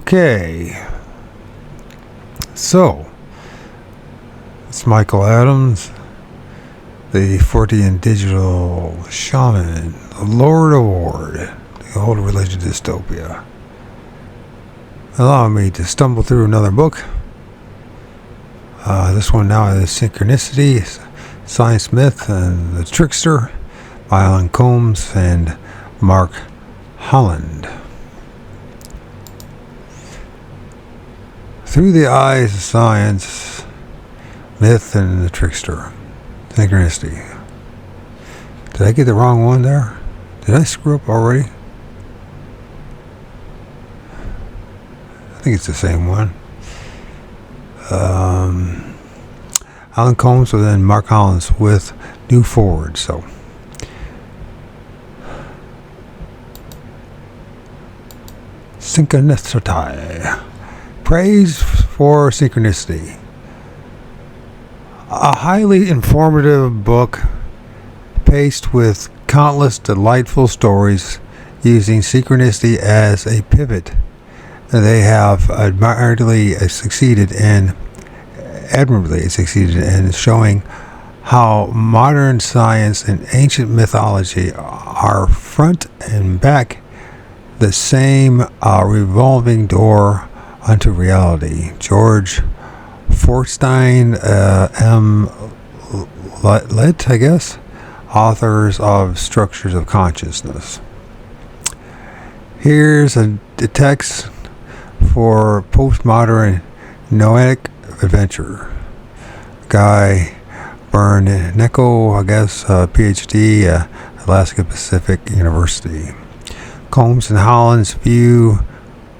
Okay, so it's Michael Adams, the Fortean digital shaman, the Lord of Ward, the old religion dystopia. Allow me to stumble through another book. This one now is Synchronicity, Science Myth, and the Trickster by Alan Combs and Mark Holland. Through the eyes of science, myth, and the trickster. Synchronicity. Did I get the wrong one there? Did I screw up already? I think it's the same one. Alan Combs and then Mark Holland with new Foreword. So Synchronicity. Praise for Synchronicity. A highly informative book paced with countless delightful stories using synchronicity as a pivot. They have admirably succeeded in showing how modern science and ancient mythology are front and back the same revolving door unto reality. George Forstein, M. Litt, I guess, authors of Structures of Consciousness. Here's a text for postmodern noetic adventure. Guy Bernecco, I guess, PhD, Alaska Pacific University. Combs and Holland's view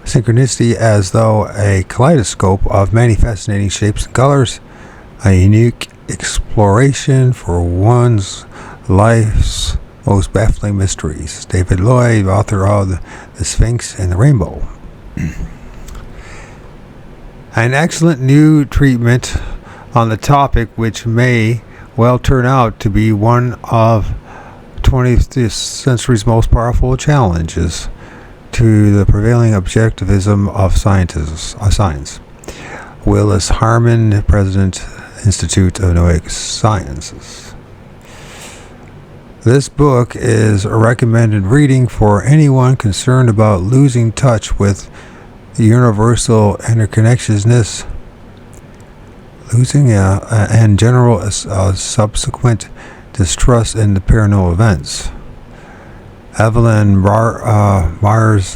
synchronicity as though a kaleidoscope of many fascinating shapes and colors, a unique exploration for one's life's most baffling mysteries. David Lloyd, author of The Sphinx and the Rainbow. An excellent new treatment on the topic, which may well turn out to be one of 20th century's most powerful challenges to the prevailing objectivism of science. Willis Harman, President, Institute of Noetic Sciences. This book is a recommended reading for anyone concerned about losing touch with the universal interconnectedness, and general subsequent distrust in the paranormal events. Evelyn Myers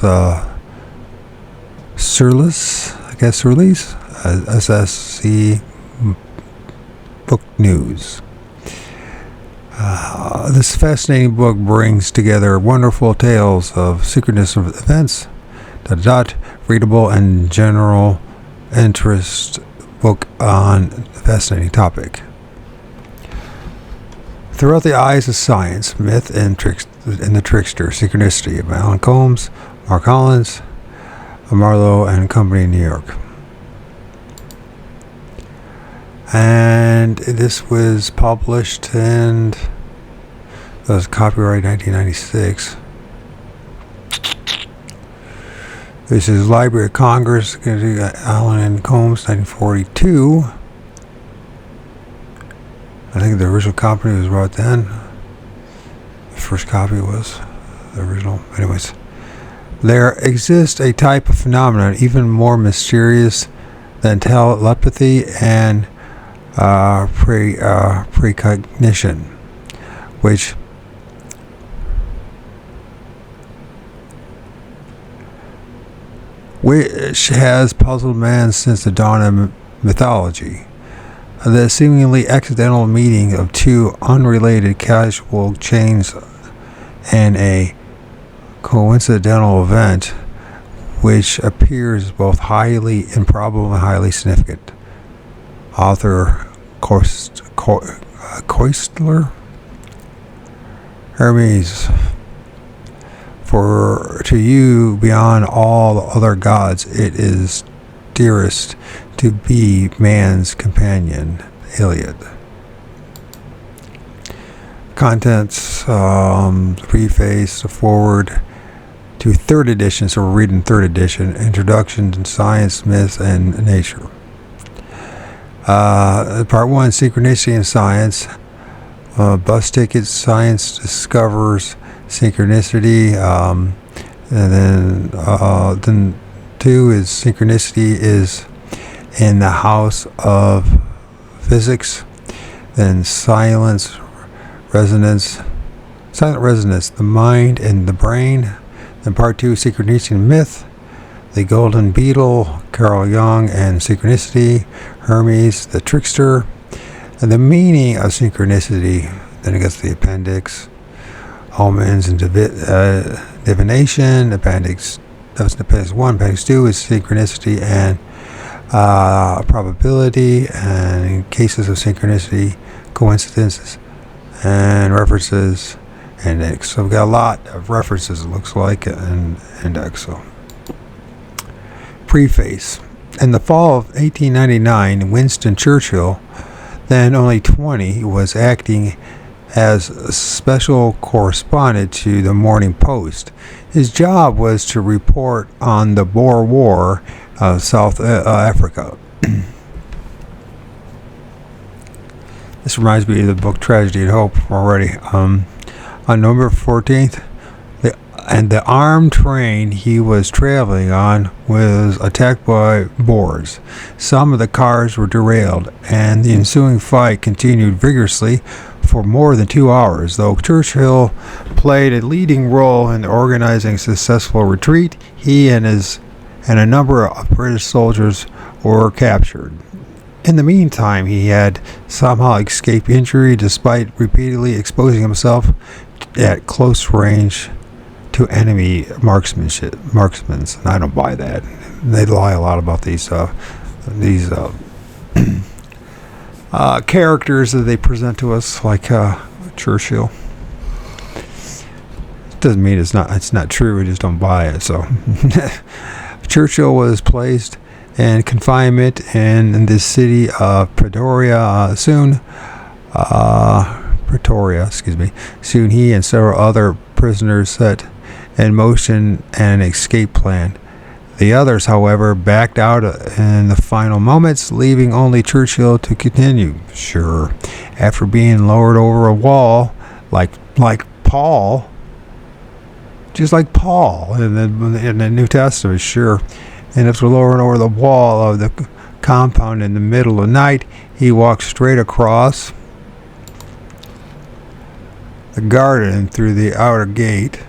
Surlis, SSC Book News. This fascinating book brings together wonderful tales of synchronous events, readable and general interest book on a fascinating topic. Throughout the eyes of science, myth, and the trickster, Synchronicity of Alan Combs, Mark Holland, Marlowe and Company, New York. And this was published and it was copyright 1996. This is Library of Congress, Alan Combs, 1942. I think the original copy was brought then. The first copy was the original. Anyways, there exists a type of phenomenon even more mysterious than telepathy and precognition, which has puzzled man since the dawn of mythology. The seemingly accidental meeting of two unrelated casual chains and a coincidental event which appears both highly improbable and highly significant. Author Koistler Hermes. For to you, beyond all other gods, it is dearest to be man's companion. Iliad. Contents, preface, the foreword, to 3rd edition, so we're reading 3rd edition, Introduction to Science, Myth, and Nature. Part 1, Synchronicity and Science. Bus tickets, Science discovers synchronicity. And then 2 is Synchronicity is in the house of physics. Then silent resonance, the mind and the brain. Then part 2, Synchronicity and Myth. The Golden Beetle, Carl Jung and Synchronicity. Hermes, the trickster. And the meaning of synchronicity. Then it gets the appendix. Omens and divination. Appendix 1. Appendix 2 is synchronicity and probability, and in cases of synchronicity, coincidences and references, index. So we've got a lot of references, it looks like, and index. So preface. In the fall of 1899, Winston Churchill, then only 20, was acting as a special correspondent to the Morning Post. His job was to report on the Boer War of South Africa. This reminds me of the book Tragedy and Hope already. On November 14th, the armed train he was traveling on was attacked by Boers. Some of the cars were derailed, and the ensuing fight continued vigorously for more than 2 hours. Though Churchill played a leading role in organizing a successful retreat, he and a number of British soldiers were captured. In the meantime, he had somehow escaped injury despite repeatedly exposing himself at close range to enemy marksmen. And I don't buy that. They lie a lot about these characters that they present to us, like Churchill. Doesn't mean it's not true. We just don't buy it. So Churchill was placed in confinement in the city of Pretoria. Soon he and several other prisoners set in motion an escape plan. The others, however, backed out in the final moments, leaving only Churchill to continue. Sure, after being lowered over a wall, like Paul, just like Paul in the New Testament, sure. And after lowering over the wall of the compound in the middle of the night, he walked straight across the garden through the outer gate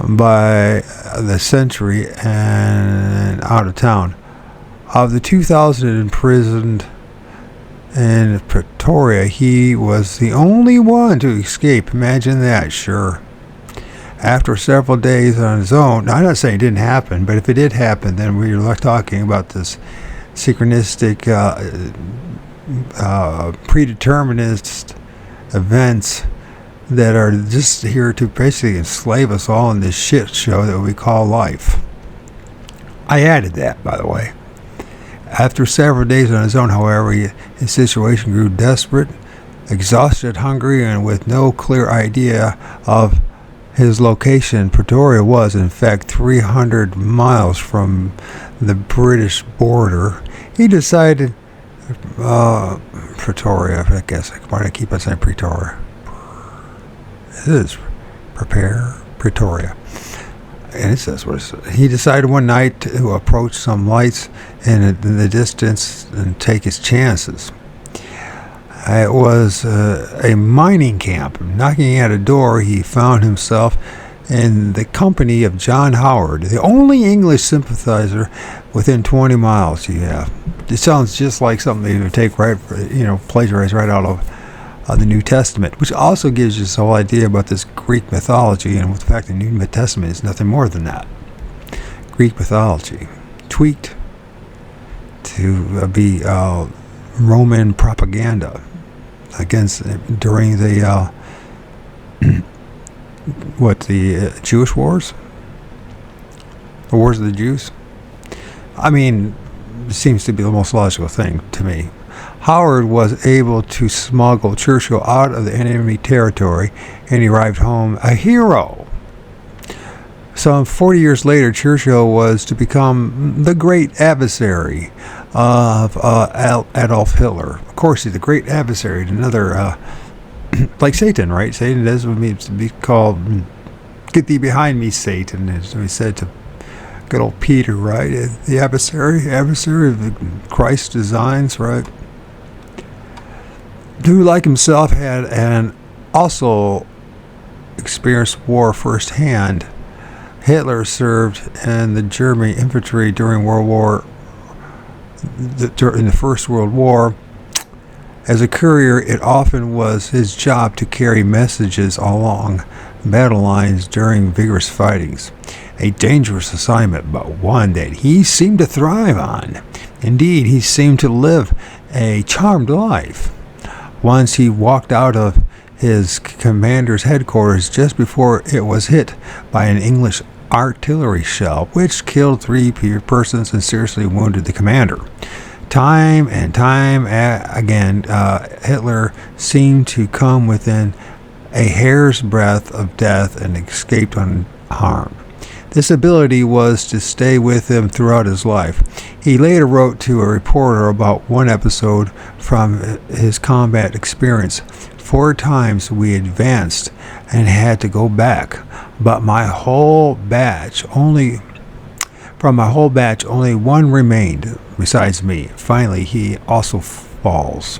by the Century and out of town. Of the 2,000 imprisoned in Pretoria, he was the only one to escape. Imagine that, sure. After several days on his own, now, I'm not saying it didn't happen, but if it did happen, then we were talking about this synchronistic, predeterminist events that are just here to basically enslave us all in this shit show that we call life. I added that, by the way. After several days on his own, however, his situation grew desperate, exhausted, hungry, and with no clear idea of his location. Pretoria was, in fact, 300 miles from the British border. He decided, Pretoria, I guess, why do I keep on saying Pretoria? It is Pretoria. And it says what it says. He decided one night to approach some lights in the distance and take his chances. It was a mining camp. Knocking at a door, he found himself in the company of John Howard, the only English sympathizer within 20 miles. Yeah, it sounds just like something you would take plagiarize right out of the New Testament, which also gives you this whole idea about this Greek mythology, and with the fact that the New Testament is nothing more than that. Greek mythology, tweaked to be Roman propaganda against during the Jewish wars, the wars of the Jews. I mean, it seems to be the most logical thing to me. Howard was able to smuggle Churchill out of the enemy territory, and he arrived home a hero. Some 40 years later, Churchill was to become the great adversary of Adolf Hitler. Of course, he's the great adversary. Another, like Satan, right? Satan does what means to be called, "Get thee behind me, Satan," as he said to good old Peter, right? The adversary of Christ's designs, right? Who, like himself, had and also experienced war firsthand. Hitler served in the German infantry during in the First World War. As a courier, it often was his job to carry messages along battle lines during vigorous fightings. A dangerous assignment, but one that he seemed to thrive on. Indeed, he seemed to live a charmed life. Once he walked out of his commander's headquarters just before it was hit by an English artillery shell, which killed 3 persons and seriously wounded the commander. Time and time again, Hitler seemed to come within a hair's breadth of death and escaped unharmed. This ability was to stay with him throughout his life. He later wrote to a reporter about one episode from his combat experience. 4 times we advanced and had to go back, but from my whole batch, only one remained besides me. Finally, he also falls.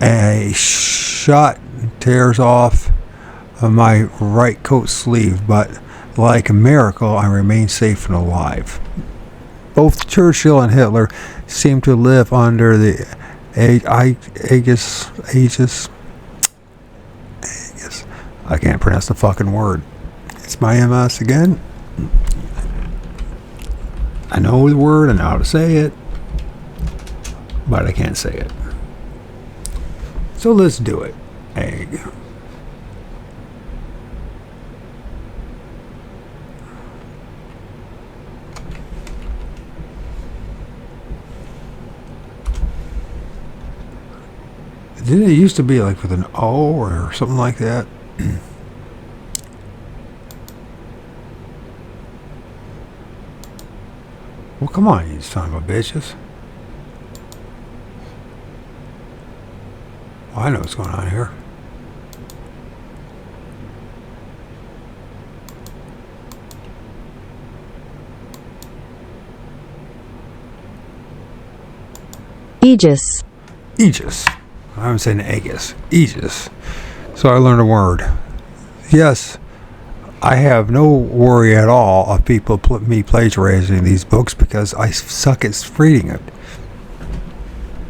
A shot tears off my right coat sleeve, but like a miracle, I remain safe and alive. Both Churchill and Hitler seem to live under the aegis. I can't pronounce the fucking word. It's my MS again. I know the word, I know how to say it, but I can't say it. So let's do it. Egg. Didn't it used to be like with an O or something like that? Well, come on, you son of a bitches. Well, I know what's going on here. Aegis. Aegis. I'm saying Aegis. Aegis. So I learned a word. Yes, I have no worry at all of people me plagiarizing these books because I suck at reading it.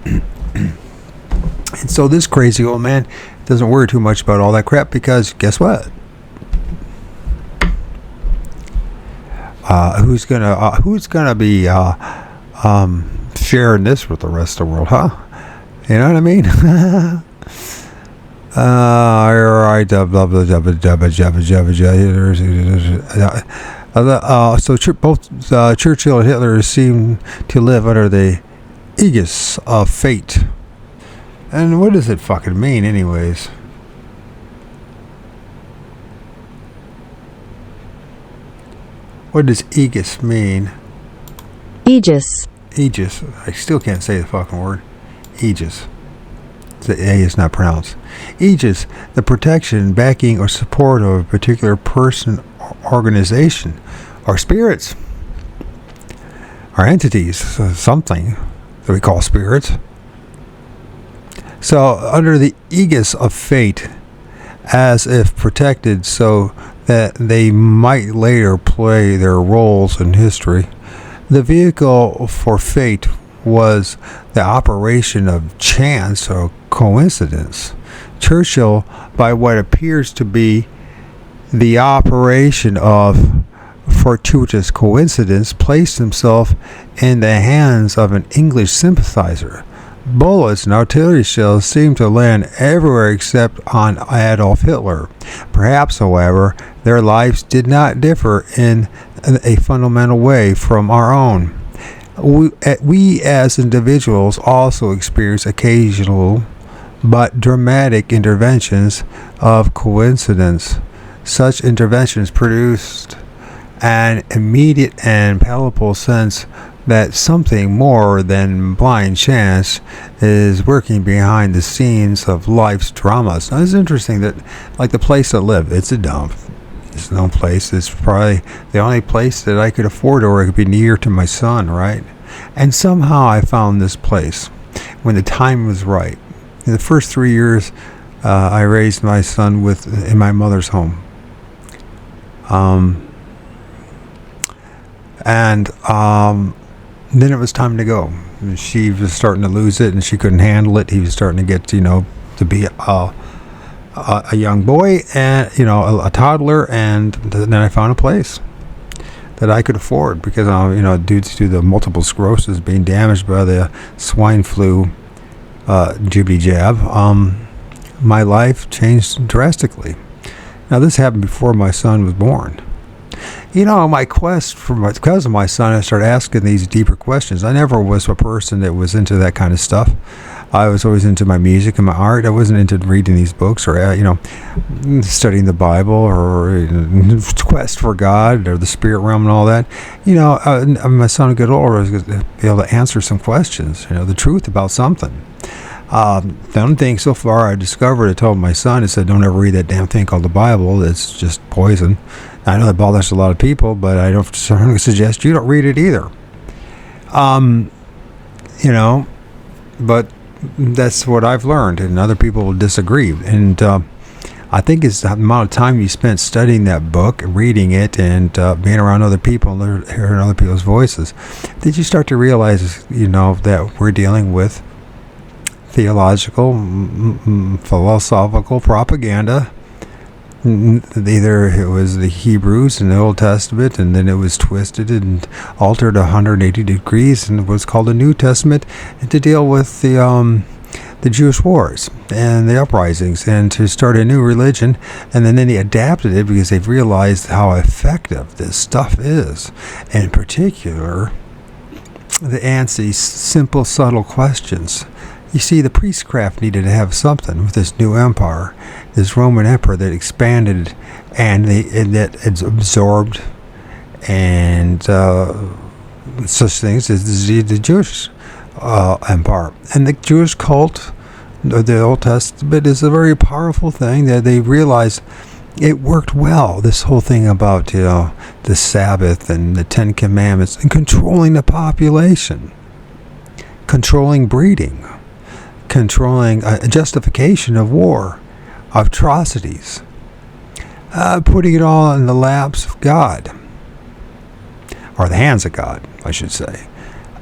And so this crazy old man doesn't worry too much about all that crap because guess what? Who's gonna be sharing this with the rest of the world, huh? You know what I mean? So both Churchill and Hitler seem to live under the aegis of fate. And what does it fucking mean, anyways? What does aegis mean? Aegis. Aegis. I still can't say the fucking word. Aegis. The A is not pronounced. Aegis, the protection, backing, or support of a particular person, organization, or spirits, or entities, something that we call spirits. So, under the aegis of fate, as if protected so that they might later play their roles in history, the vehicle for fate was the operation of chance or coincidence. Churchill, by what appears to be the operation of fortuitous coincidence, placed himself in the hands of an English sympathizer. Bullets and artillery shells seemed to land everywhere except on Adolf Hitler. Perhaps, however, their lives did not differ in a fundamental way from our own. We as individuals also experience occasional but dramatic interventions of coincidence. Such interventions produced an immediate and palpable sense that something more than blind chance is working behind the scenes of life's dramas. Now, it's interesting that, like the place I live, it's a dump. It's no place. It's probably the only place that I could afford, or I could be near to my son, right? And somehow I found this place when the time was right. In the first 3 years, I raised my son in my mother's home. Then it was time to go. She was starting to lose it, and she couldn't handle it. He was starting to get, to be a young boy, and a toddler. And then I found a place that I could afford because, due to the multiple sclerosis being damaged by the swine flu jibby jab, my life changed drastically. Now, this happened before my son was born. My quest because of my son, I started asking these deeper questions. I never was a person that was into that kind of stuff. I was always into my music and my art. I wasn't into reading these books or, studying the Bible or quest for God or the spirit realm and all that. My son would get older, I was going to be able to answer some questions, the truth about something. The only thing so far I discovered, I told my son, I said, don't ever read that damn thing called the Bible. It's just poison. I know that bothers a lot of people, but I don't certainly suggest you don't read it either. But that's what I've learned, and other people will disagree. And I think it's the amount of time you spent studying that book, reading it, and being around other people and hearing other people's voices, that you start to realize, that we're dealing with theological, philosophical propaganda. Either it was the Hebrews in the Old Testament, and then it was twisted and altered 180 degrees, and was called the New Testament, and to deal with the Jewish wars and the uprisings, and to start a new religion. And then they adapted it because they've realized how effective this stuff is, and in particular, the answers simple, subtle questions. You see, the priestcraft needed to have something with this new empire, this Roman empire that expanded and that absorbed and such things as the Jewish empire. And the Jewish cult, the Old Testament, is a very powerful thing that they realized it worked well. This whole thing about the Sabbath and the Ten Commandments and controlling the population, controlling breeding, controlling justification of war, of atrocities, putting it all in the laps of God, or the hands of God, I should say.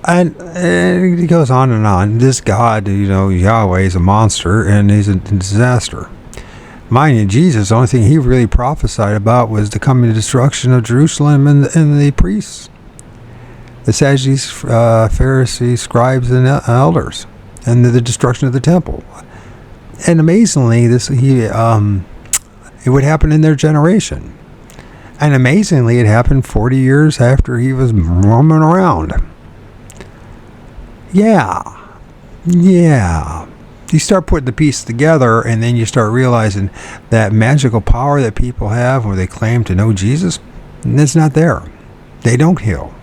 And it goes on and on. This God, Yahweh, is a monster, and he's a disaster. Mind you, Jesus, the only thing he really prophesied about was the coming destruction of Jerusalem and the priests, the Sadducees, Pharisees, scribes, and elders, and the destruction of the temple. And amazingly, it would happen in their generation. And amazingly, it happened 40 years after he was roaming around. Yeah. You start putting the pieces together, and then you start realizing that magical power that people have where they claim to know Jesus, and it's not there. They don't heal.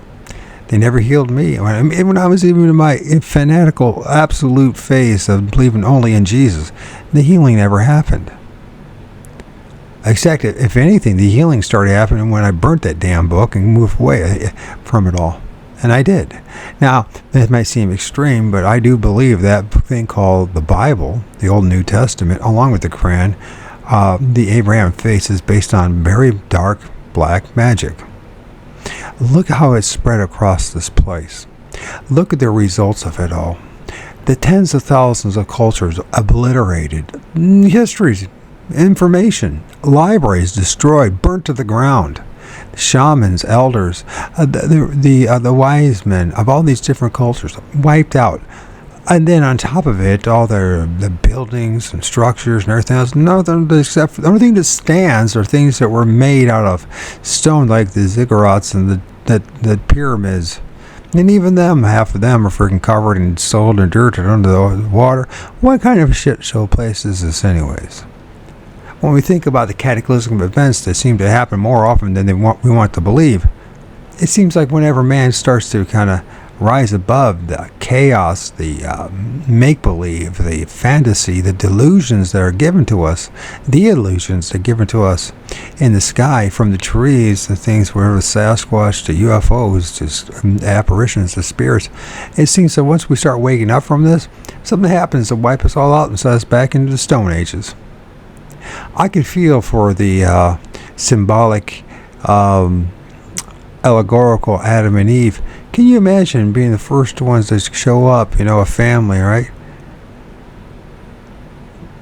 They never healed me. When I was even in my fanatical, absolute phase of believing only in Jesus, the healing never happened. Except, if anything, the healing started happening when I burnt that damn book and moved away from it all. And I did. Now, that might seem extreme, but I do believe that thing called the Bible, the Old and New Testament, along with the Quran, the Abraham faith, is based on very dark, black magic. Look how it's spread across this place. Look at the results of it all. The tens of thousands of cultures obliterated, histories, information, libraries destroyed, burnt to the ground. Shamans, elders, the wise men of all these different cultures wiped out. And then on top of it, all the buildings and structures and everything else, nothing except for the only thing that stands are things that were made out of stone, like the ziggurats and the pyramids. And even them, half of them are freaking covered in soil and dirt and under the water. What kind of shit show place is this anyways? when we think about the cataclysmic events that seem to happen more often than we want to believe, it seems like whenever man starts to kind of rise above the chaos, the make-believe, the fantasy, the delusions that are given to us, the illusions that are given to us in the sky, from the trees, the things where the Sasquatch, to UFOs, just apparitions, the spirits. It seems that once we start waking up from this, something happens to wipe us all out and set us back into the Stone Ages. I can feel for the symbolic, allegorical Adam and Eve. Can you imagine being the first ones to show up, a family, right?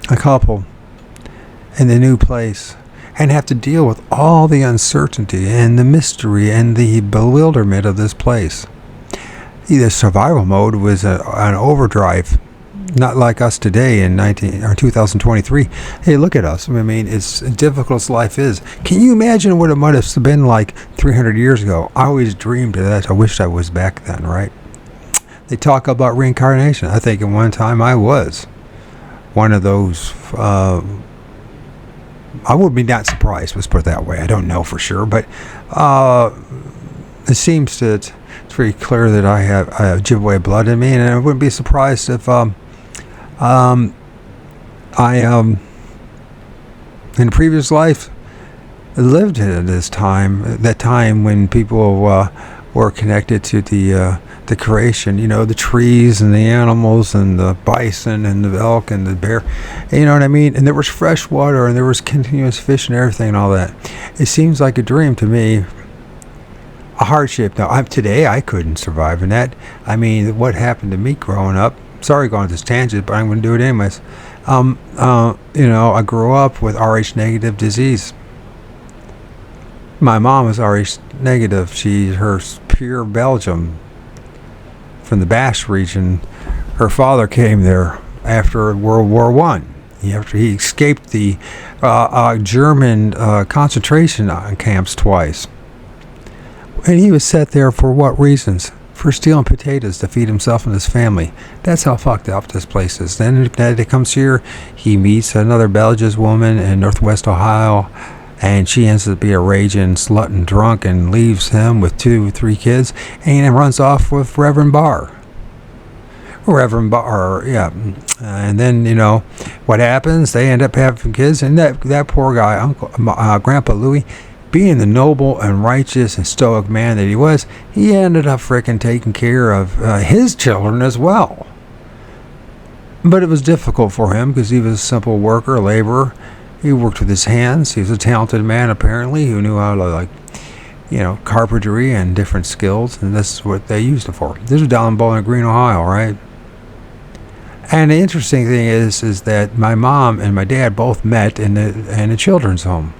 A couple in the new place, and have to deal with all the uncertainty and the mystery and the bewilderment of this place. The survival mode was an overdrive, not like us today in 2023. Hey, look at us. I mean, it's difficult as life is. Can you imagine what it might have been like 300 years ago? I always dreamed of that. I wished I was back then, right? They talk about reincarnation. I think at one time I was one of those. I would be not surprised, let's put it that way. I don't know for sure, but it seems that it's very clear that I have Ojibwe blood in me, and I wouldn't be surprised if in a previous life lived at this time, that time when people were connected to the creation, the trees and the animals and the bison and the elk and the bear, you know what I mean? And there was fresh water and there was continuous fish and everything and all that. It seems like a dream to me, a hardship. Now, today I couldn't survive in that. I mean, what happened to me growing up? Sorry going on this tangent, but I'm going to do it anyways. I grew up with Rh negative disease. My mom was Rh negative. Her pure Belgium from the Basque region. Her father came there after World War One. After he escaped the German concentration camps twice. And he was set there for what reasons? For stealing potatoes to feed himself and his family. That's how fucked up this place is. Then he comes here, he meets another Belgian woman in Northwest Ohio, and she ends up being a raging slut and drunk and leaves him with 2 or 3 kids, and runs off with Reverend Barr. Yeah. And then, what happens? They end up having kids, and that poor guy, Grandpa Louis, being the noble and righteous and stoic man that he was, he ended up frickin' taking care of his children as well. But it was difficult for him because he was a simple worker, laborer. He worked with his hands. He was a talented man, apparently, who knew how to, carpentry and different skills, and this is what they used it for. This was down in Bowling Green, Ohio, right? And the interesting thing is that my mom and my dad both met in a children's home.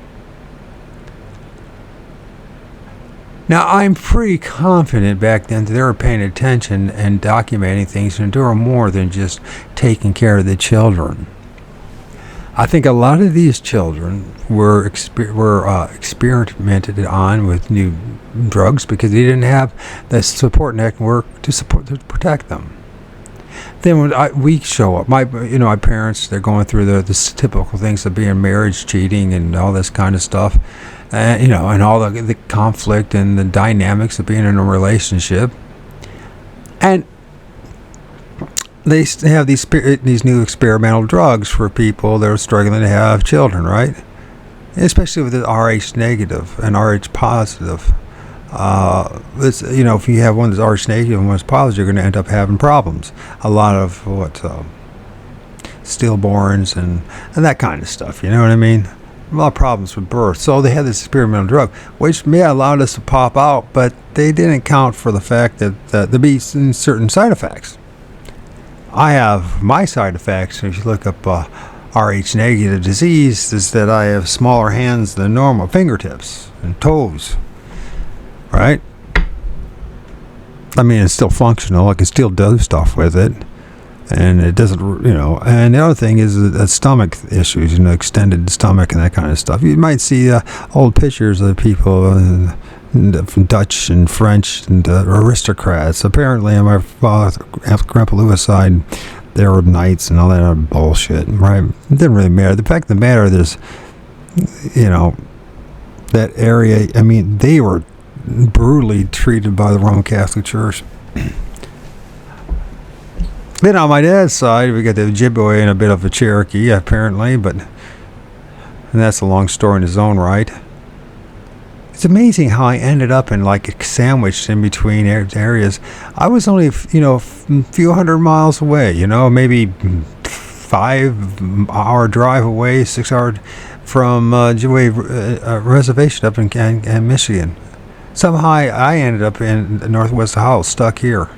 Now, I'm pretty confident back then that they were paying attention and documenting things and doing more than just taking care of the children. I think a lot of these children were experimented on with new drugs because they didn't have the support network to protect them. Then when we show up, my parents, they're going through the typical things of being marriage, cheating, and all this kind of stuff. And all the conflict and the dynamics of being in a relationship. And they have these new experimental drugs for people that are struggling to have children, right? Especially with the Rh negative and Rh positive. If you have one that's Rh negative and one that's positive, you're going to end up having problems. A lot of stillborns and that kind of stuff. You know what I mean? A lot of problems with birth. So they had this experimental drug, which may have allowed us to pop out, but they didn't account for the fact that there be certain side effects. I have my side effects. If you look up Rh negative disease, is that I have smaller hands than normal, fingertips and toes. Right? I mean, it's still functional. I can still do stuff with it. And it doesn't, and the other thing is the stomach issues, extended stomach and that kind of stuff. You might see old pictures of people from Dutch and French and aristocrats. Apparently, on my father, Grandpa Lewis' side, there were knights and all that other bullshit, right? It didn't really matter. The fact of the matter is you know, that area, I mean, they were brutally treated by the Roman Catholic Church. Then on my dad's side, we got the Ojibwe and a bit of a Cherokee, apparently, and that's a long story in its own right. It's amazing how I ended up in sandwiched in between areas. I was only, a few hundred miles away, maybe 5-hour drive away, 6 hour from Ojibwe reservation up in Michigan. Somehow I ended up in Northwest Ohio, stuck here.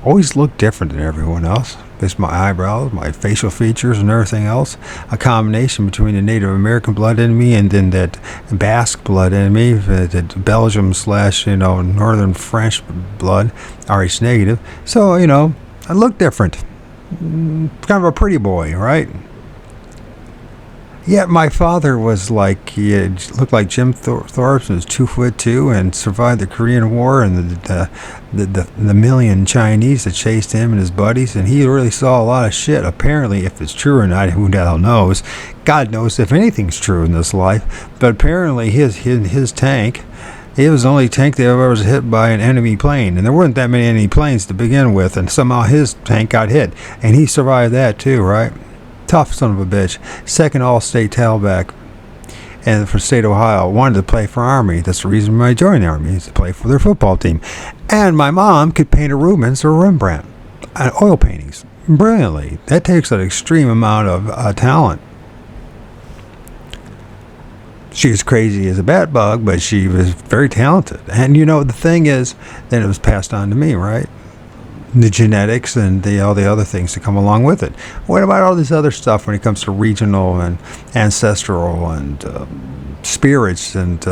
Always looked different than everyone else. There's my eyebrows, my facial features, and everything else. A combination between the Native American blood in me and then that Basque blood in me, the Belgium / Northern French blood, Rh negative. So, I look different. Kind of a pretty boy, right? Yet my father was he looked like Jim Thorpe, was 2'2" and survived the Korean War and the million Chinese that chased him and his buddies, and he really saw a lot of shit. Apparently, if it's true or not, who the hell knows? God knows if anything's true in this life. But apparently, his tank, it was the only tank that ever was hit by an enemy plane, and there weren't that many enemy planes to begin with, and somehow his tank got hit, and he survived that too, right? Tough son of a bitch. Second all-state tailback, and for state of Ohio. Wanted to play for Army. That's the reason why I joined the Army, is to play for their football team. And my mom could paint a Rubens or Rembrandt, oil paintings, brilliantly. That takes an extreme amount of talent. She was crazy as a bat bug, but she was very talented. And the thing is, then it was passed on to me, right? The genetics and all the other things that come along with it. What about all this other stuff when it comes to regional and ancestral and spirits and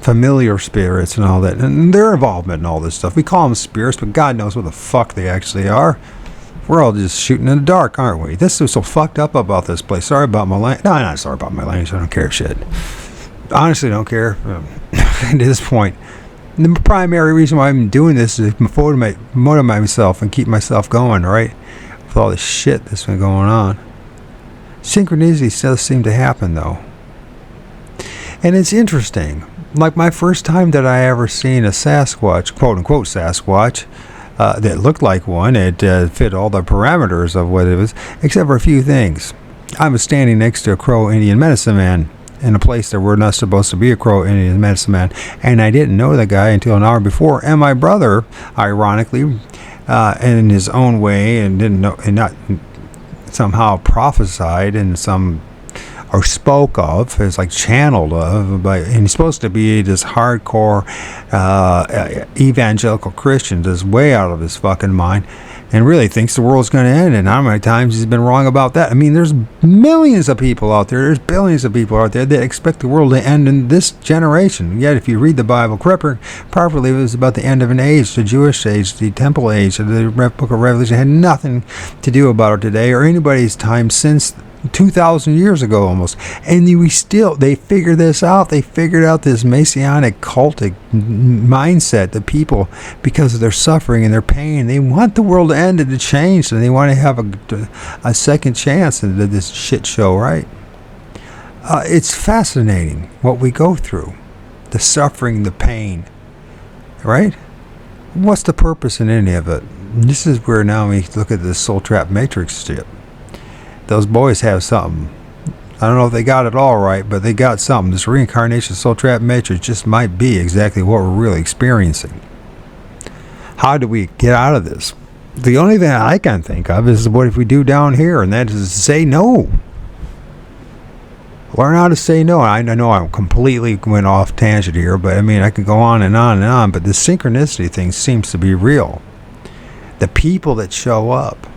familiar spirits and all that, and their involvement in all this stuff? We call them spirits, but God knows what the fuck they actually are. We're all just shooting in the dark, aren't we? This is so fucked up about this place. Sorry about my language. No, I'm not sorry about my language. I don't care shit. Honestly, don't care. At this point, the primary reason why I'm doing this is to motivate myself and keep myself going, right? With all this shit that's been going on. Synchronicity does seem to happen, though. And it's interesting. Like my first time that I ever seen a Sasquatch, quote-unquote Sasquatch, that looked like one. It fit all the parameters of what it was, except for a few things. I was standing next to a Crow Indian medicine man in a place that we're not supposed to be a Crow Indian medicine man, and I didn't know the guy until an hour before. And my brother, ironically, in his own way, and didn't know, and not somehow prophesied in some, or spoke of, is channeled of, and he's supposed to be this hardcore evangelical Christian that's way out of his fucking mind and really thinks the world's going to end. And how many times he's been wrong about that? I mean, there's millions of people out there, there's billions of people out there that expect the world to end in this generation. Yet if you read the Bible properly, it was about the end of an age, the Jewish age, the temple age. The book of Revelation had nothing to do about it today or anybody's time since 2,000 years ago almost. And they figured this out. They figured out this messianic cultic mindset that people, because of their suffering and their pain, they want the world to end and to change, and they want to have a second chance into this shit show, right? It's fascinating what we go through, the suffering, the pain, right? What's the purpose in any of it? This is where now we look at the soul trap matrix shit. Those boys have something. I don't know if they got it all right, but they got something. This reincarnation soul trap matrix just might be exactly what we're really experiencing. How do we get out of this? The only thing I can think of is what if we do down here, and that is say no. Learn how to say no. I know I completely went off tangent here, but I mean, I can go on and on and on, but the synchronicity thing seems to be real. The people that show up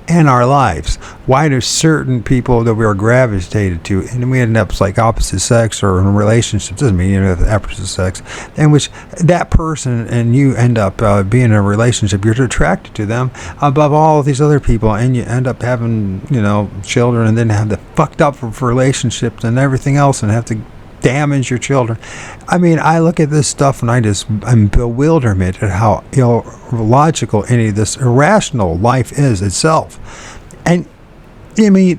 in our lives, why do certain people that we are gravitated to, and we end up like opposite sex or in relationships, doesn't mean you have opposite sex, in which that person and you end up being in a relationship, you're attracted to them above all of these other people, and you end up having children, and then have the fucked up relationships and everything else, and have to damage your children. I mean, I look at this stuff and I'm bewilderment at how illogical any of this irrational life is itself. And I mean,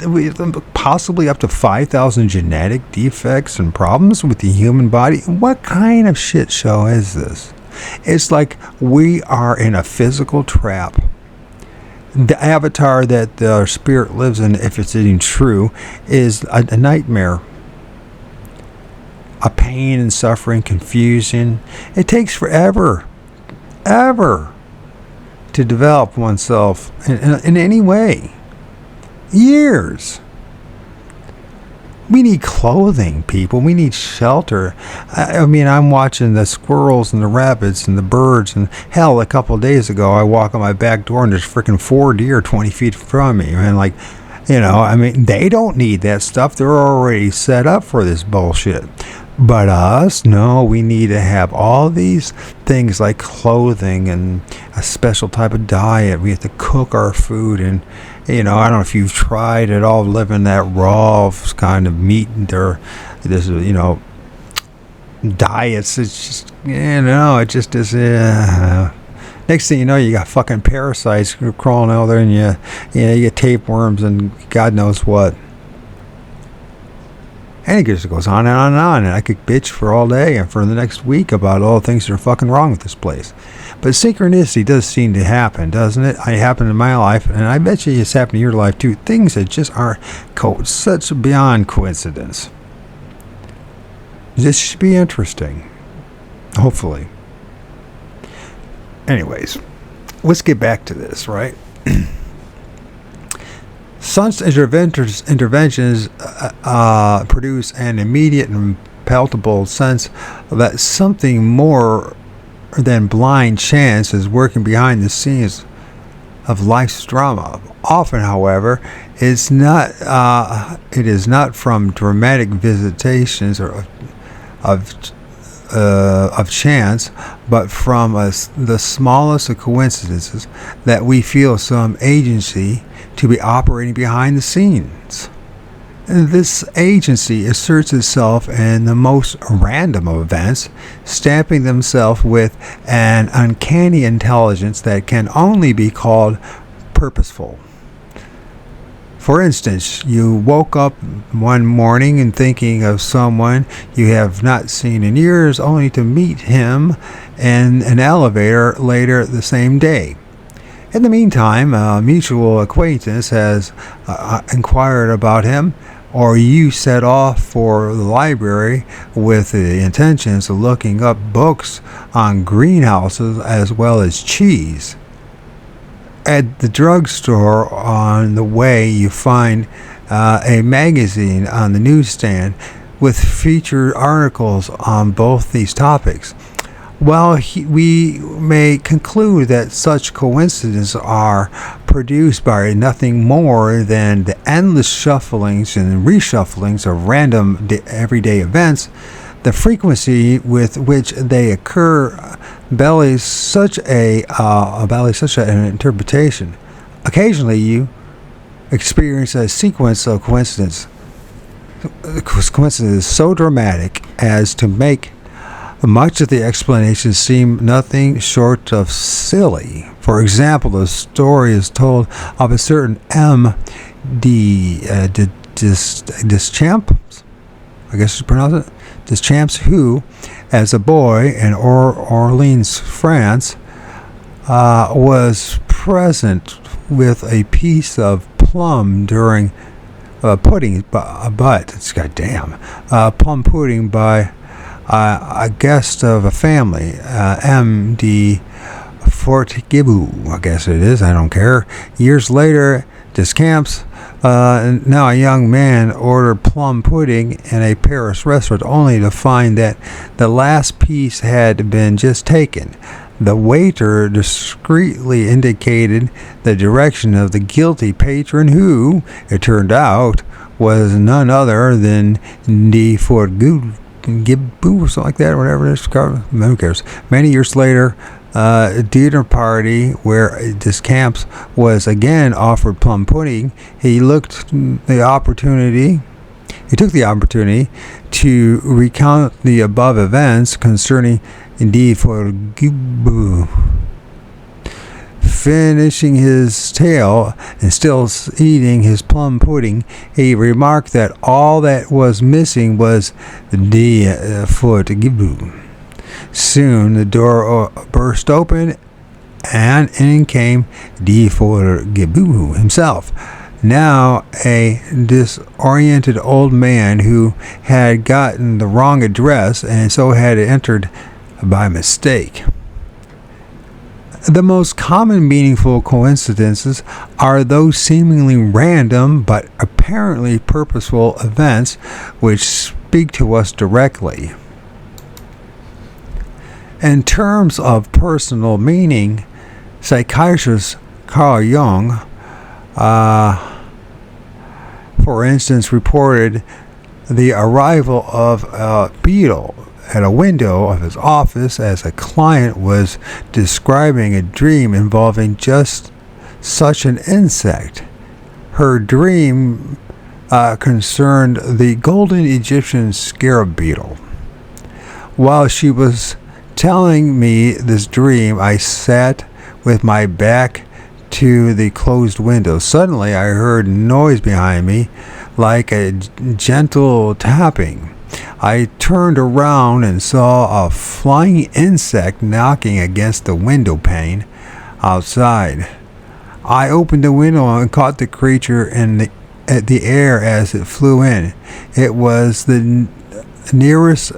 possibly up to 5,000 genetic defects and problems with the human body. What kind of shit show is this? It's like we are in a physical trap. The avatar that the spirit lives in, if it's even true, is a nightmare. A pain and suffering, confusion. It takes forever, ever, to develop oneself in any way. Years. We need clothing, people. We need shelter. I mean, I'm watching the squirrels and the rabbits and the birds, and hell, a couple of days ago, I walk on my back door and there's freaking 4 deer 20 feet from me. And like, I mean, they don't need that stuff. They're already set up for this bullshit. But us, no, we need to have all these things like clothing and a special type of diet. We have to cook our food, and I don't know if you've tried at all living that raw kind of meat or this, diets. It's just, it just is. Next thing you know, you got fucking parasites crawling out there, and you get tapeworms and God knows what. And it just goes on and on and on, and I could bitch for all day and for the next week about all the things that are fucking wrong with this place. But synchronicity does seem to happen, doesn't it? It happened in my life, and I bet you it's happened in your life too. Things that just are such beyond coincidence. This should be interesting. Hopefully. Anyways, let's get back to this, right? Such interventions produce an immediate and palpable sense that something more than blind chance is working behind the scenes of life's drama. Often, however, it is not from dramatic visitations or of chance, but from the smallest of coincidences that we feel some agency to be operating behind the scenes. And this agency asserts itself in the most random of events, stamping themselves with an uncanny intelligence that can only be called purposeful. For instance, you woke up one morning and thinking of someone you have not seen in years, only to meet him in an elevator later the same day. In the meantime, a mutual acquaintance has inquired about him, or you set off for the library with the intentions of looking up books on greenhouses as well as cheese. At the drugstore on the way, you find a magazine on the newsstand with featured articles on both these topics. Well, we may conclude that such coincidences are produced by nothing more than the endless shufflings and reshufflings of random everyday events. The frequency with which they occur belies such an interpretation. Occasionally, you experience a sequence of coincidences so dramatic as to make much of the explanations seem nothing short of silly. For example, the story is told of a certain Deschamps, I guess you pronounce it, Deschamps, who, as a boy in Orleans, France, was present with a piece of plum during pudding, plum pudding by a guest of a family, M.D. Fortgibu, I guess it is, I don't care. Years later, Deschamps, now a young man, ordered plum pudding in a Paris restaurant, only to find that the last piece had been just taken. The waiter discreetly indicated the direction of the guilty patron, who, it turned out, was none other than D. Fortgibu or something like that, or whatever it is. Who cares? Many years later, a dinner party where Deschamps was again offered plum pudding, he took the opportunity to recount the above events concerning D. Fortgibu. finishing his tale and still eating his plum pudding, he remarked that all that was missing was the Foreword. Soon the door burst open, and in came the Foreword himself, now a disoriented old man who had gotten the wrong address and so had entered by mistake. The most common meaningful coincidences are those seemingly random but apparently purposeful events which speak to us directly. In terms of personal meaning, psychiatrist Carl Jung, for instance, reported the arrival of a beetle at a window of his office as a client was describing a dream involving just such an insect. Her dream concerned the golden Egyptian scarab beetle. While she was telling me this dream, I sat with my back to the closed window. Suddenly I heard noise behind me, like a gentle tapping. I turned around and saw a flying insect knocking against the window pane outside. I opened the window and caught the creature at the air as it flew in. It was the nearest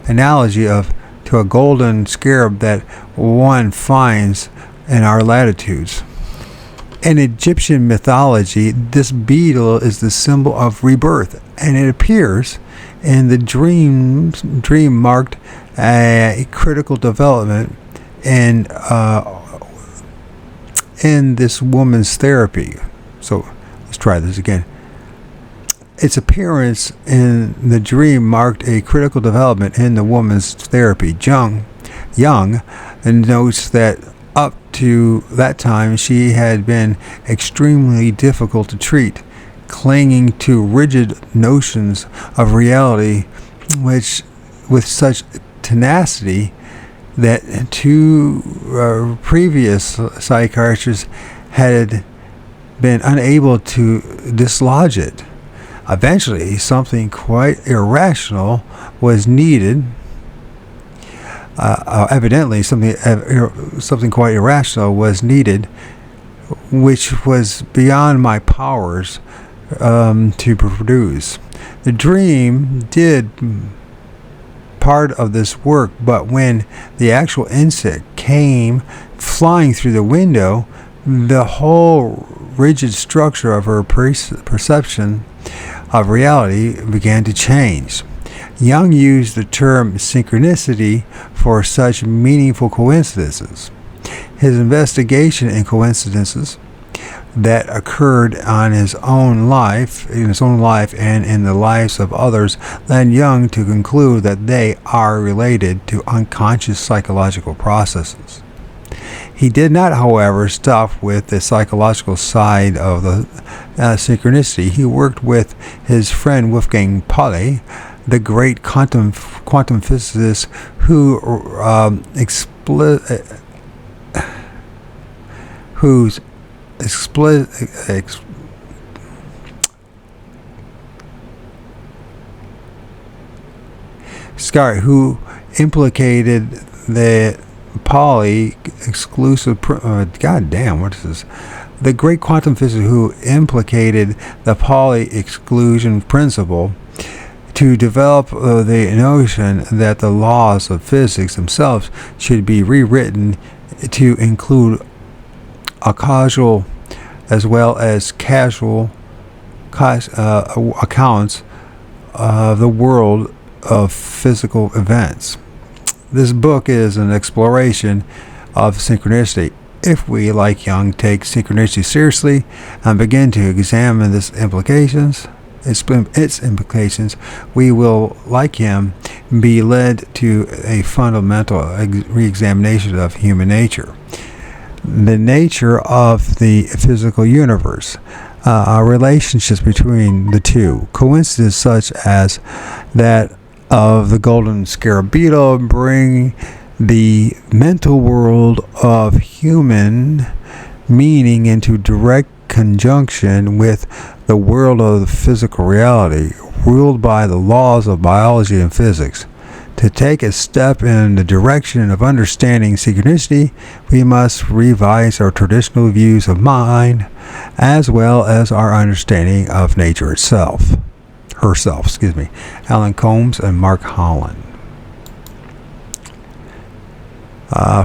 analogy to a golden scarab that one finds in our latitudes. In Egyptian mythology, this beetle is the symbol of rebirth, and it appears in the dream marked a critical development in this woman's therapy. So let's try this again. Its appearance in the dream marked a critical development in the woman's therapy. Jung notes that up to that time she had been extremely difficult to treat, clinging to rigid notions of reality which with such tenacity that two previous psychiatrists had been unable to dislodge it. Eventually, something quite irrational was needed. Evidently, something quite irrational was needed, which was beyond my powers to produce. The dream did part of this work, but when the actual insect came flying through the window, the whole rigid structure of her perception of reality began to change. Jung used the term synchronicity for such meaningful coincidences. His investigation in coincidences that occurred in his own life and in the lives of others led Jung to conclude that they are related to unconscious psychological processes. He did not, however, stop with the psychological side of the synchronicity. He worked with his friend Wolfgang Pauli, the great quantum physicist who implicated the Pauli exclusive the great quantum physicist who implicated the Pauli exclusion principle to develop the notion that the laws of physics themselves should be rewritten to include a causal as well as casual accounts of the world of physical events. This book is an exploration of synchronicity. If we, like Jung, take synchronicity seriously and begin to examine its implications, we will, like him, be led to a fundamental re-examination of human nature, the nature of the physical universe, relationships between the two, coincidences such as that of the golden scarab beetle bring the mental world of human meaning into direct conjunction with the world of the physical reality, ruled by the laws of biology and physics. To take a step in the direction of understanding synchronicity, we must revise our traditional views of mind, as well as our understanding of nature herself. Alan Combs and Mark Holland.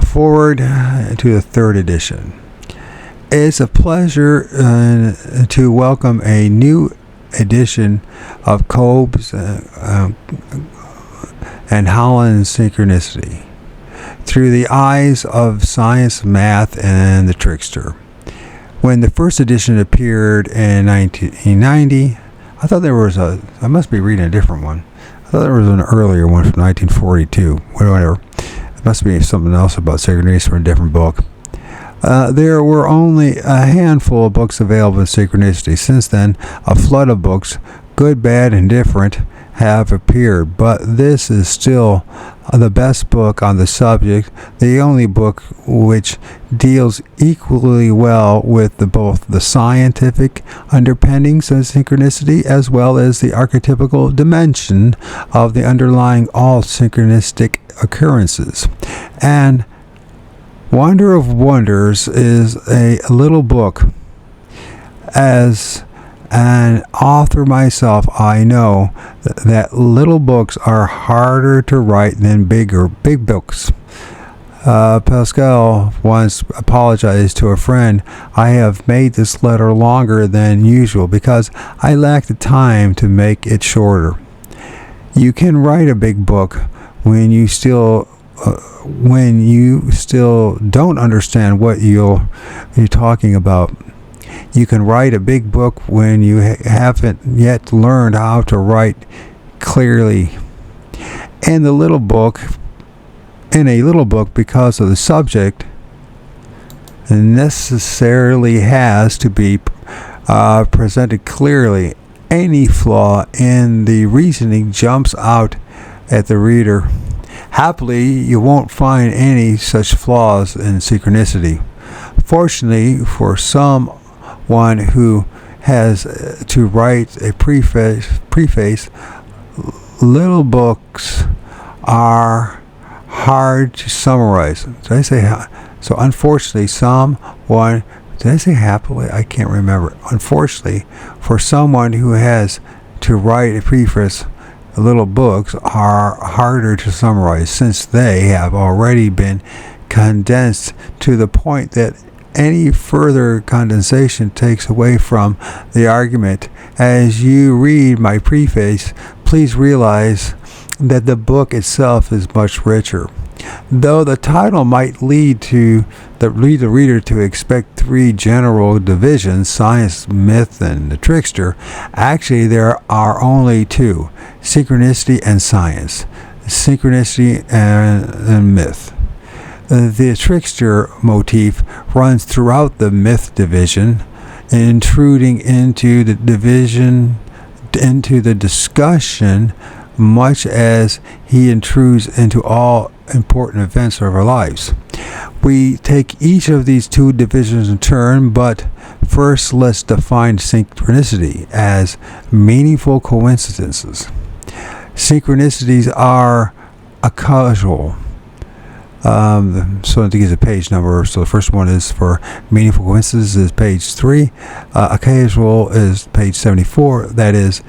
Foreword to the third edition. It's a pleasure to welcome a new edition of Combs and Holland's Synchronicity through the eyes of science, math, and the trickster. When the first edition appeared in 1990, I thought there was I must be reading a different one. I thought there was an earlier one from 1942, whatever. It must be something else about synchronicity from a different book. There were only a handful of books available in synchronicity. Since then, a flood of books, good, bad, and different, have appeared, but this is still the best book on the subject, the only book which deals equally well with both the scientific underpinnings of synchronicity as well as the archetypical dimension of the underlying all synchronistic occurrences. And Wonder of Wonders is a little book. As an author myself, I know that little books are harder to write than big books. Pascal once apologized to a friend, "I have made this letter longer than usual because I lack the time to make it shorter." You can write a big book when you still don't understand what you're talking about. You can write a big book when you haven't yet learned how to write clearly. In a little book, because of the subject, necessarily has to be presented clearly. Any flaw in the reasoning jumps out at the reader. Happily, you won't find any such flaws in synchronicity. Fortunately, for someone who has to write a preface, little books are hard to summarize. Did I say so? Unfortunately, did I say happily? I can't remember. Unfortunately, for someone who has to write a preface, little books are harder to summarize since they have already been condensed to the point that any further condensation takes away from the argument. As you read my preface, please realize that the book itself is much richer. Though the title might lead the reader to expect three general divisions, science, myth, and the trickster, actually there are only two: synchronicity and science, synchronicity and myth. The trickster motif runs throughout the myth division, intruding into the discussion, much as he intrudes into all important events of our lives. We take each of these two divisions in turn, but first let's define synchronicity as meaningful coincidences. Synchronicities are causal. So to give a page number, so the first one is for meaningful coincidences is page 3. Occasional is page 74. That is,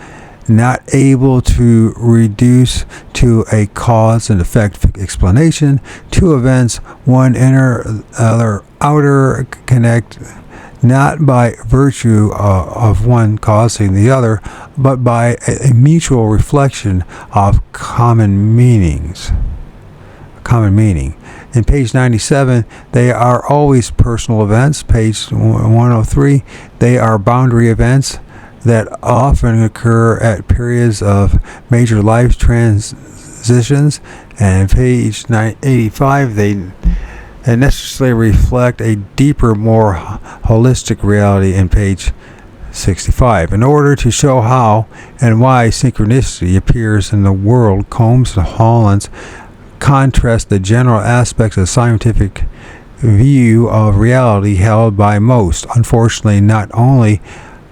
not able to reduce to a cause and effect explanation. Two events, one inner, other outer, connect not by virtue of one causing the other, but by a mutual reflection of common meaning. In page 97, they are always personal events. Page 103, they are boundary events that often occur at periods of major life transitions. And page 85, they necessarily reflect a deeper, more holistic reality in page 65. In order to show how and why synchronicity appears in the world, Combs and Holland's contrast the general aspects of scientific view of reality held by most, unfortunately not only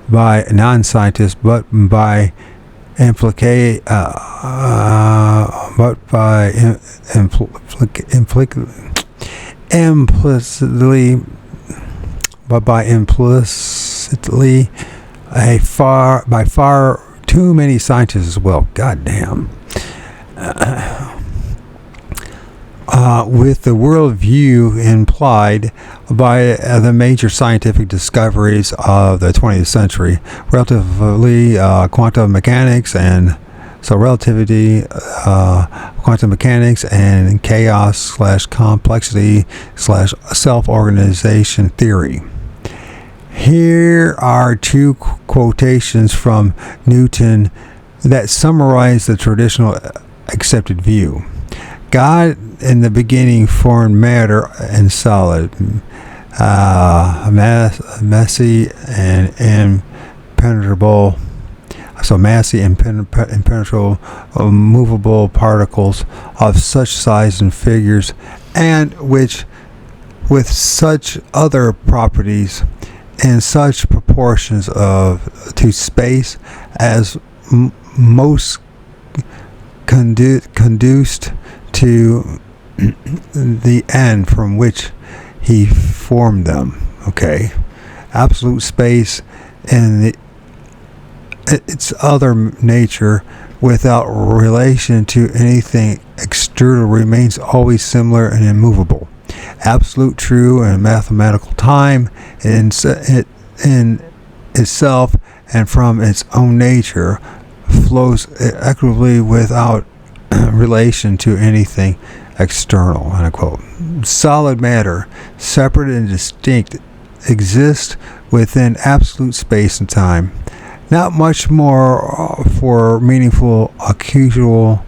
by non-scientists but by implicitly by far too many scientists as well. God damn. With the worldview implied by the major scientific discoveries of the 20th century, relatively quantum mechanics and relativity, quantum mechanics and chaos/complexity/ self-organization theory. Here are two quotations from Newton that summarize the traditional accepted view. God in the beginning formed matter and solid, massy and impenetrable. So massy and impenetrable, movable particles of such size and figures, and which with such other properties and such proportions to space as most conduced to the end from which he formed them. Okay, absolute space and its other nature without relation to anything external remains always similar and immovable. Absolute true and mathematical time in itself and from its own nature flows equitably without relation to anything external, unquote. Solid matter, separate and distinct, exists within absolute space and time. Not much more for meaningful a casual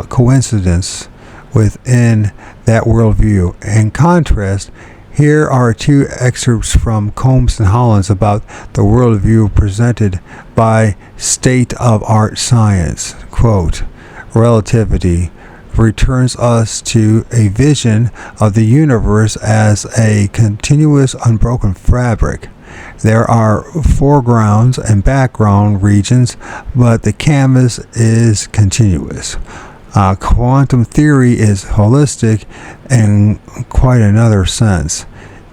coincidence within that worldview. In contrast, here are two excerpts from Combs and Hollins about the worldview presented by state-of-art science. Quote, relativity returns us to a vision of the universe as a continuous, unbroken fabric. There are foregrounds and background regions, but the canvas is continuous. Quantum theory is holistic in quite another sense.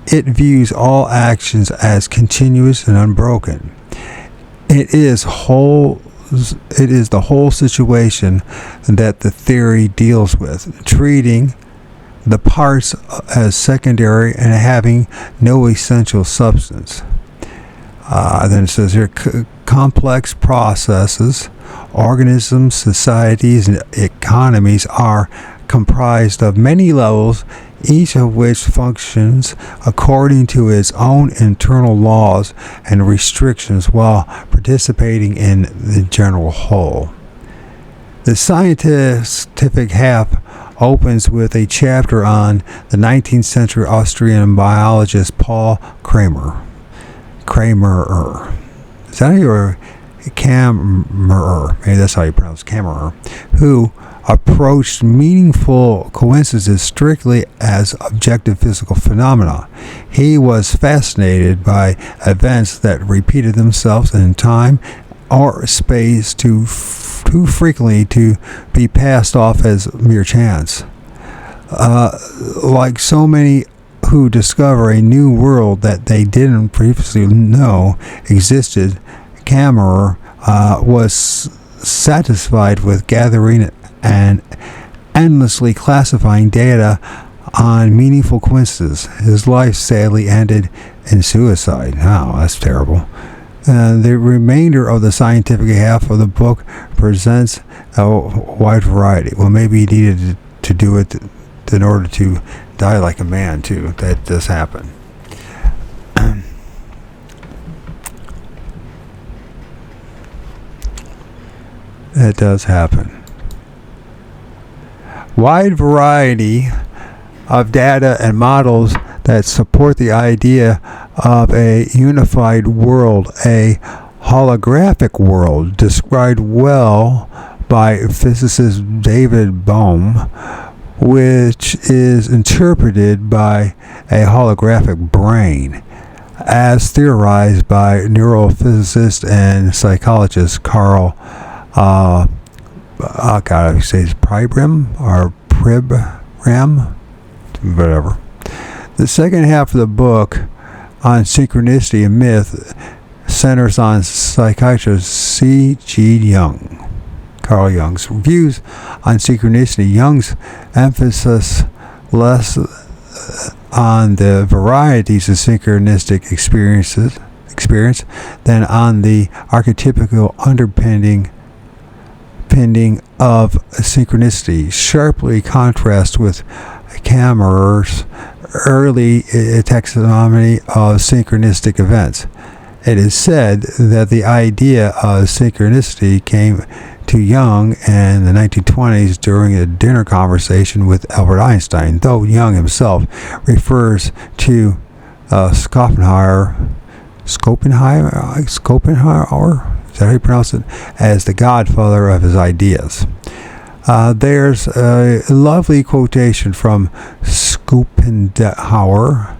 It views all actions as continuous and unbroken. It is the whole situation that the theory deals with, treating the parts as secondary and having no essential substance. Then it says here, complex processes, organisms, societies, and economies are comprised of many levels, each of which functions according to its own internal laws and restrictions while participating in the general whole. The scientific half opens with a chapter on the 19th century Austrian biologist Paul Kramer. Is that how you Kammerer? Maybe that's how you pronounce Kammerer, who approached meaningful coincidences strictly as objective physical phenomena. He was fascinated by events that repeated themselves in time or space too frequently to be passed off as mere chance. Like so many who discover a new world that they didn't previously know existed, Kammerer was satisfied with gathering and endlessly classifying data on meaningful coincidences. His life sadly ended in suicide. Oh, that's terrible. The remainder of the scientific half of the book presents a wide variety. Well, maybe he needed to do it in order to die like a man, too. That does happen. That does happen. Wide variety of data and models that support the idea of a unified world, a holographic world, described well by physicist David Bohm, which is interpreted by a holographic brain, as theorized by neurophysicist and psychologist Carl Pribram, whatever. The second half of the book on synchronicity and myth centers on psychiatrist Carl Jung's views on synchronicity. Jung's emphasis less on the varieties of synchronistic experience than on the archetypical underpinning of synchronicity, sharply contrast with Kammerer's early taxonomy of synchronistic events. It is said that the idea of synchronicity came to Jung in the 1920s during a dinner conversation with Albert Einstein, though Jung himself refers to Schopenhauer, is that how you pronounce it, as the godfather of his ideas. There's a lovely quotation from Schopenhauer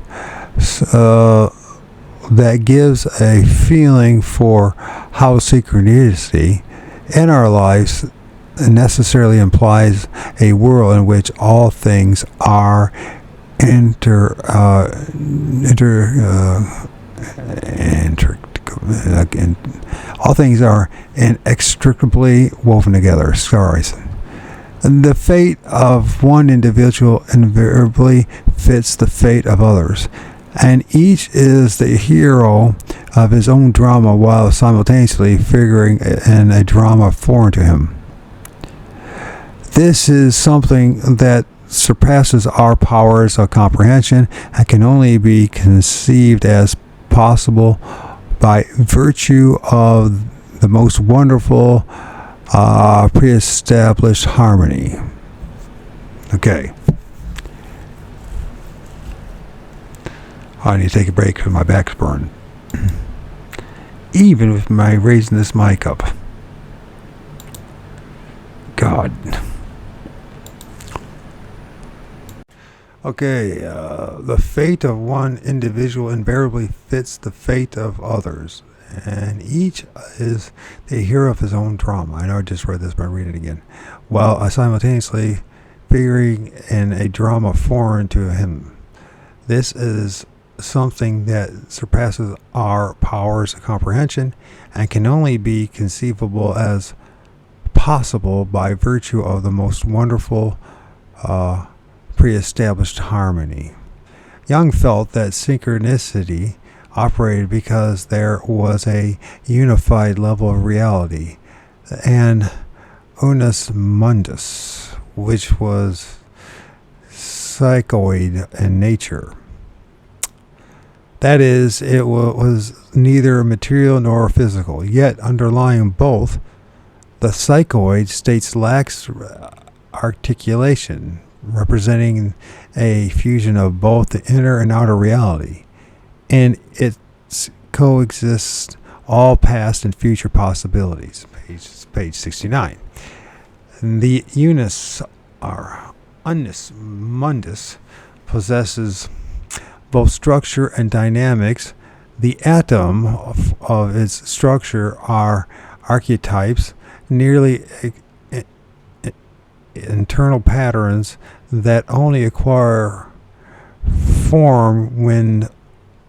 that gives a feeling for how synchronicity in our lives necessarily implies a world in which all things are all things are inextricably woven together. The fate of one individual invariably fits the fate of others, and each is the hero of his own drama while simultaneously figuring in a drama foreign to him. This is something that surpasses our powers of comprehension and can only be conceived as possible by virtue of the most wonderful pre-established harmony. Okay. I need to take a break because my back's burned. Even with my raising this mic up. God. Okay, the fate of one individual invariably fits the fate of others, and each is the hero of his own drama. I know I just read this, but I'll read it again. While simultaneously figuring in a drama foreign to him. This is something that surpasses our powers of comprehension and can only be conceivable as possible by virtue of the most wonderful pre-established harmony. Jung felt that synchronicity operated because there was a unified level of reality, an unus mundus, which was psychoid in nature. That is, it was neither material nor physical, yet underlying both, the psychoid states lax articulation, representing a fusion of both the inner and outer reality. And it coexists all past and future possibilities. Page 69. The unus mundus possesses both structure and dynamics. The atom of its structure are archetypes, nearly internal patterns that only acquire form when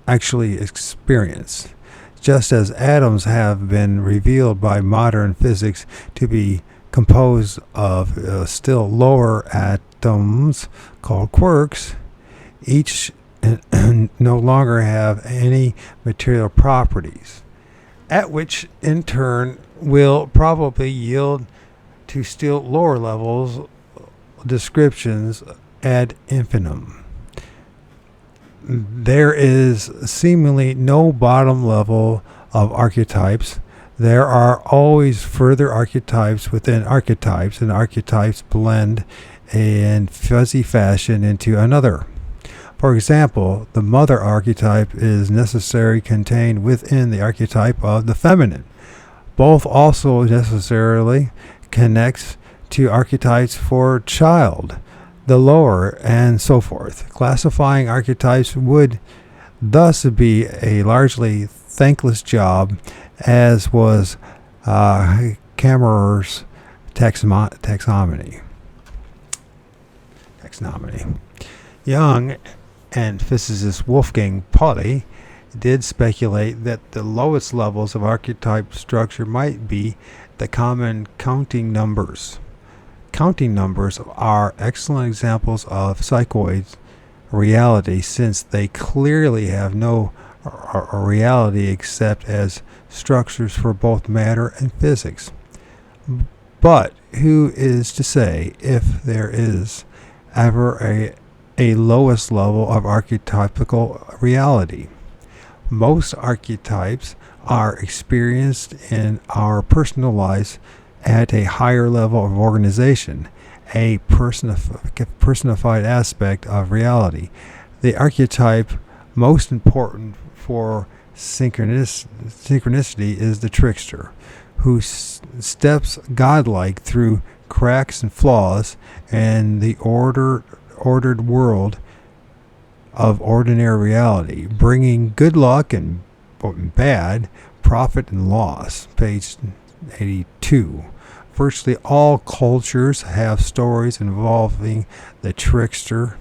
actually experienced, just as atoms have been revealed by modern physics to be composed of still lower atoms called quarks. Each no longer have any material properties, at which in turn will probably yield to still lower levels descriptions ad infinitum. There is seemingly no bottom level of archetypes. There are always further archetypes within archetypes, and archetypes blend in fuzzy fashion into another. For example, the mother archetype is necessarily contained within the archetype of the feminine. Both also necessarily connects to archetypes for child, the lower, and so forth. Classifying archetypes would thus be a largely thankless job, as was Kammerer's taxonomy. Jung and physicist Wolfgang Pauli did speculate that the lowest levels of archetype structure might be the common counting numbers. Counting numbers are excellent examples of psychoid reality, since they clearly have no reality except as structures for both matter and physics. But who is to say if there is ever a lowest level of archetypical reality? Most archetypes are experienced in our personal lives at a higher level of organization, a personified aspect of reality. The archetype most important for synchronicity is the trickster, who steps godlike through cracks and flaws in the ordered world of ordinary reality, bringing good luck and bad, profit and loss. Page 82. Virtually all cultures have stories involving the trickster,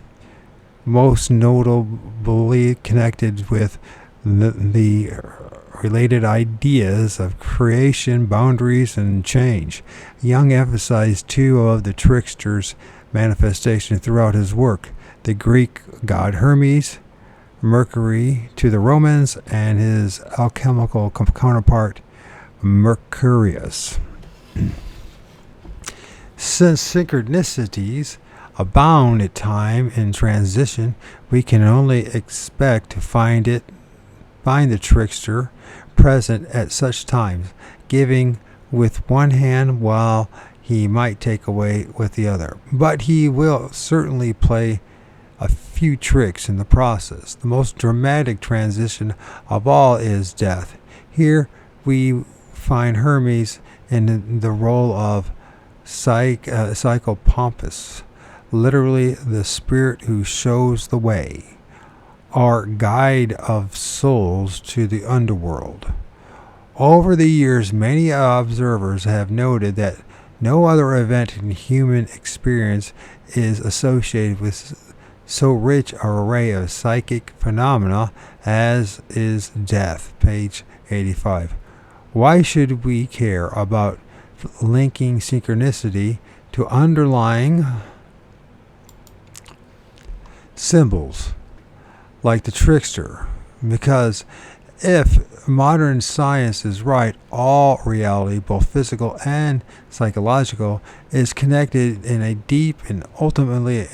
most notably connected with the related ideas of creation, boundaries, and change. Jung emphasized two of the trickster's manifestations throughout his work: the Greek god Hermes, Mercury to the Romans, and his alchemical counterpart Mercurius. Since synchronicities abound at time in transition, we can only expect to find the trickster present at such times, giving with one hand while he might take away with the other. But he will certainly play a few tricks in the process. The most dramatic transition of all is death. Here we find Hermes in the role of psychopompus, literally the spirit who shows the way, or guide of souls to the underworld. Over the years, many observers have noted that no other event in human experience is associated with so rich an array of psychic phenomena as is death. Page 85. Why should we care about linking synchronicity to underlying symbols like the trickster? Because if modern science is right, all reality, both physical and psychological, is connected in a deep and ultimately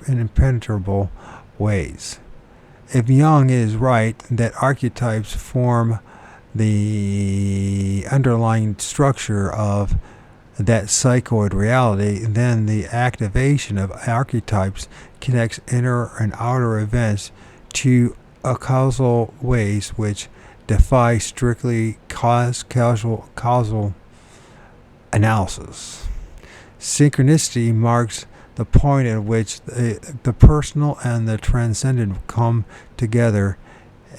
impenetrable ways. If Jung is right that archetypes form the underlying structure of that psychoid reality, then the activation of archetypes connects inner and outer events to causal ways which defy strictly causal analysis. Synchronicity marks the point at which the personal and the transcendent come together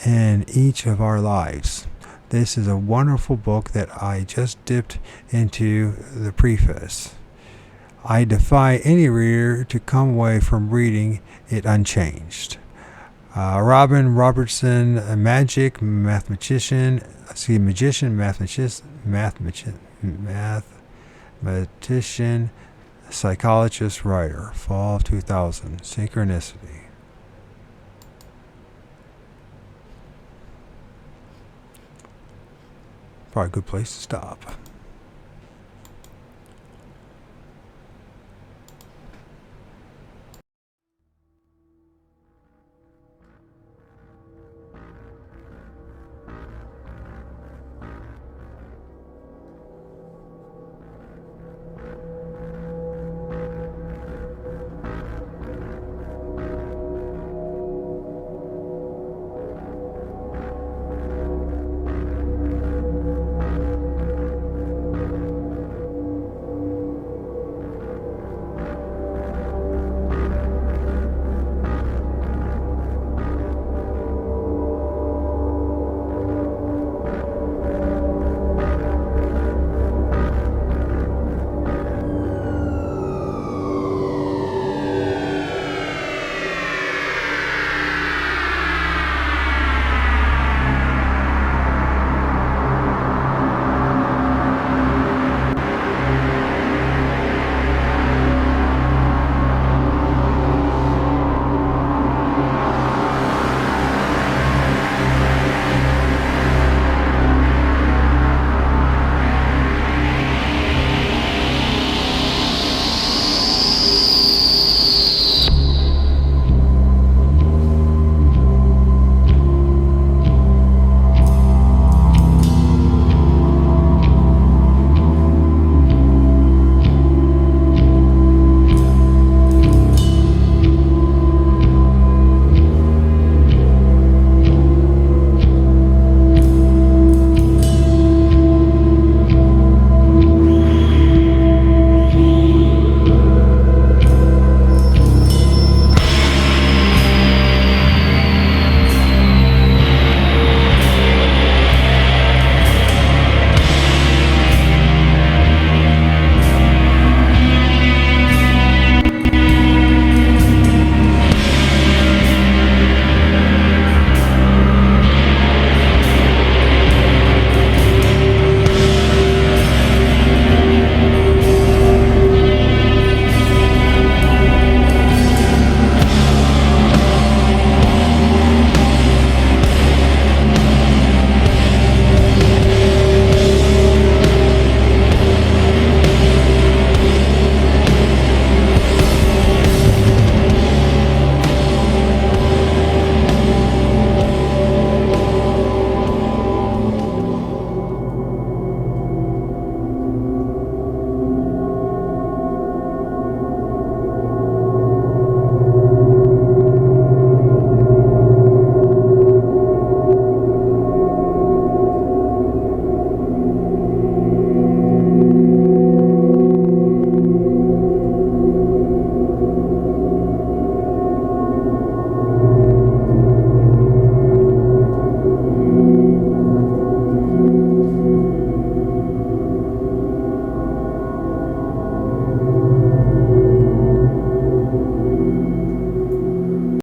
in each of our lives. This is a wonderful book that I just dipped into the preface. I defy any reader to come away from reading it unchanged. Robin Robertson, a mathematician, psychologist, writer. Fall of 2000. Synchronicity. Probably a good place to stop.